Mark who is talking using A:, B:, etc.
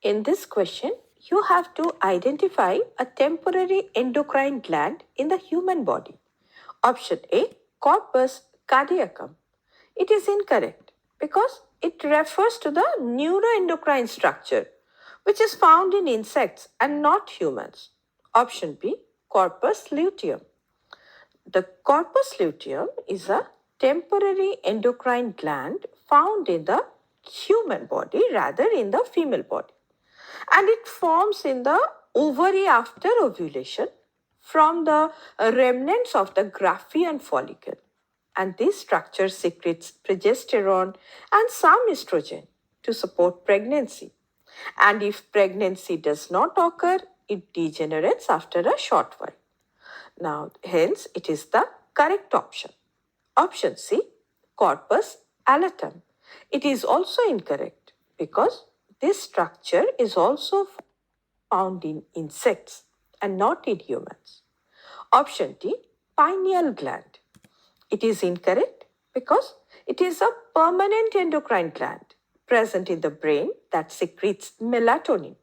A: In this question, you have to identify a temporary endocrine gland in the human body. Option A, corpus caardiacum. It is incorrect because it refers to the neuroendocrine structure which is found in insects and not humans. Option B, corpus luteum. The corpus luteum is a temporary endocrine gland found in the human body rather in the female body, and it forms in the ovary after ovulation from the remnants of the Graafian follicle, and this structure secretes progesterone and some estrogen to support pregnancy, and if pregnancy does not occur, it degenerates after a short while. Now, hence, it is the correct option. Option C, corpus allatum. It is also incorrect because this structure is also found in insects and not in humans. Option D, pineal gland. It is incorrect because it is a permanent endocrine gland present in the brain that secretes melatonin.